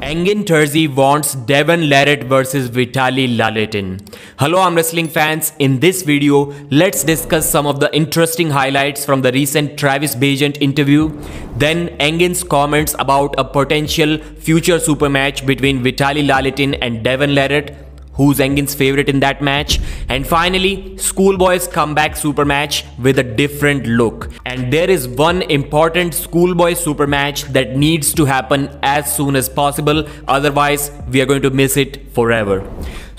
Engin Terzi wants Devon Larratt versus Vitaly Laletin. Hello arm wrestling fans, in this video let's discuss some of the interesting highlights from the recent Travis Bagent interview, then Engin's comments about a potential future super match between Vitaly Laletin and Devon Larratt, who's Engin's favorite in that match, and finally Schoolboy's comeback super match with a different look. And there is one important Schoolboy super match that needs to happen as soon as possible, otherwise we are going to miss it forever.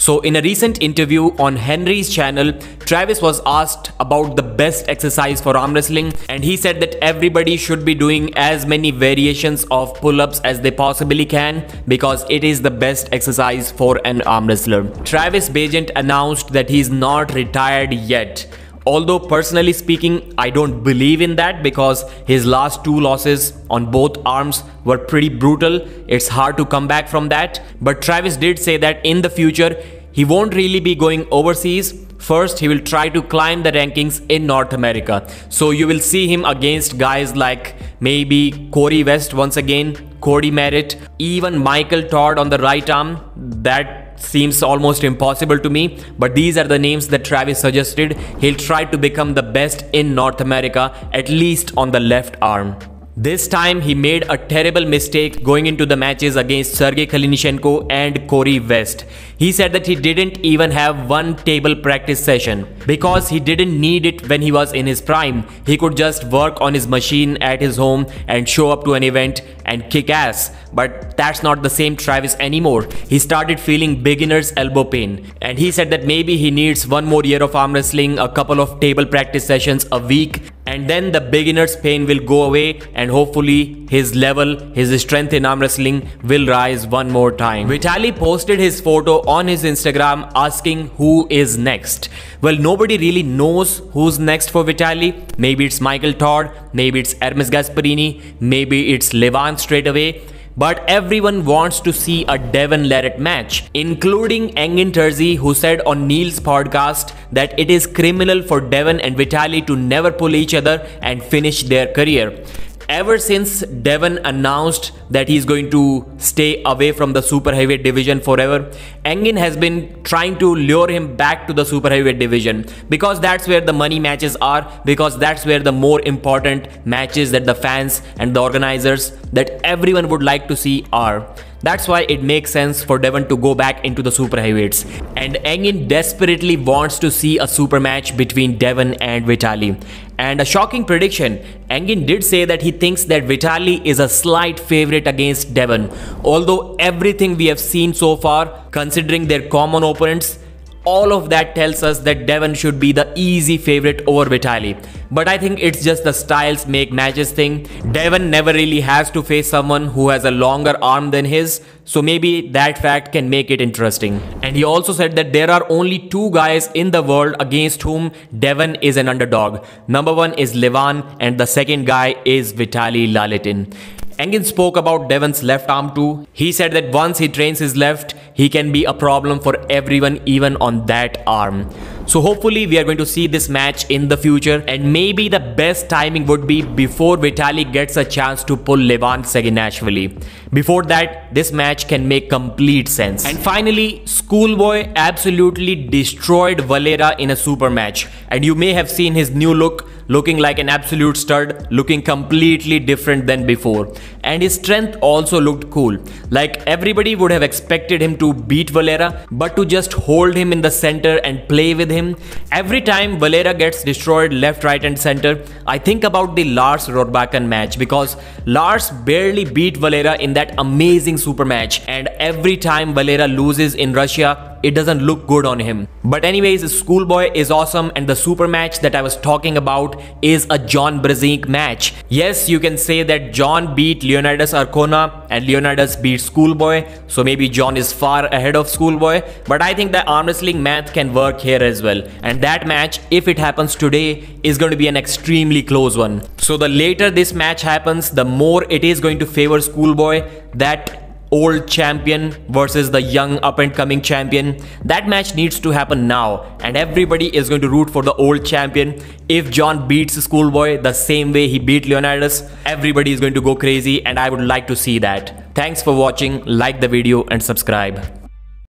So in a recent interview on Henry's channel, Travis was asked about the best exercise for arm wrestling, and he said that everybody should be doing as many variations of pull-ups as they possibly can because it is the best exercise for an arm wrestler. Travis Bagent announced that he's not retired yet. Although personally speaking, I don't believe in that because his last two losses on both arms were pretty brutal. It's hard to come back from that. But Travis did say that in the future, he won't really be going overseas. First, he will try to climb the rankings in North America. So you will see him against guys like maybe Corey West once again, Cody Merritt, even Michael Todd on the right arm. That seems almost impossible to me, but these are the names that Travis suggested. He'll try to become the best in North America, at least on the left arm. This time he made a terrible mistake going into the matches against Sergey Kalinichenko and Corey West. He said that he didn't even have one table practice session because he didn't need it when he was in his prime. He could just work on his machine at his home and show up to an event and kick ass. But that's not the same Travis anymore. He started feeling beginner's elbow pain, and he said that maybe he needs one more year of arm wrestling, a couple of table practice sessions a week, and then the beginner's pain will go away and hopefully his level, his strength in arm wrestling will rise one more time. Vitaly posted his photo on his Instagram asking who is next. Well, nobody really knows who's next for Vitaly. Maybe it's Michael Todd, maybe it's Hermes Gasparini, maybe it's Levan straight away. But everyone wants to see a Devon Larratt match, including Engin Terzi, who said on Neil's podcast that it is criminal for Devon and Vitaly to never pull each other and finish their career. Ever since Devon announced that he's going to stay away from the super heavyweight division forever, Engin has been trying to lure him back to the super heavyweight division because that's where the money matches are, because that's where the more important matches that the fans and the organizers, that everyone would like to see are. That's why it makes sense for Devon to go back into the super heavyweights. And Engin desperately wants to see a super match between Devon and Vitaly. And a shocking prediction, Engin did say that he thinks that Vitaly is a slight favorite against Devon. Although everything we have seen so far, considering their common opponents, all of that tells us that Devon should be the easy favorite over Vitaly. But I think it's just the styles make matches thing. Devon never really has to face someone who has a longer arm than his, so maybe that fact can make it interesting. And he also said that there are only two guys in the world against whom Devon is an underdog. Number one is Levan and the second guy is Vitaly Laletin. Engin spoke about Devon's left arm too. He said that once he trains his left, he can be a problem for everyone even on that arm. So hopefully we are going to see this match in the future, and maybe the best timing would be before Vitaly gets a chance to pull Levan Saginashvili. Before that, this match can make complete sense. And finally, Schoolboy absolutely destroyed Valera in a super match. And you may have seen his new look, looking like an absolute stud, looking completely different than before. And his strength also looked cool. Like everybody would have expected him to beat Valera, but to just hold him in the center and play with him. Every time Valera gets destroyed left, right and center, I think about the Lars Rohrbachen match, because Lars barely beat Valera in that amazing super match, and every time Valera loses in Russia, it doesn't look good on him. But anyways, Schoolboy is awesome, and the super match that I was talking about is a John Brzezinski match. Yes, you can say that John beat Leonidas Arcona and Leonidas beat Schoolboy, so maybe John is far ahead of Schoolboy, but I think the arm wrestling math can work here as well. And that match, if it happens today, is going to be an extremely close one. So the later this match happens, the more it is going to favor Schoolboy, that old champion versus the young up and coming champion. That match needs to happen now, and everybody is going to root for the old champion. If John beats Schoolboy the same way he beat Leonidas, everybody is going to go crazy, and I would like to see that. Thanks for watching, like the video and subscribe.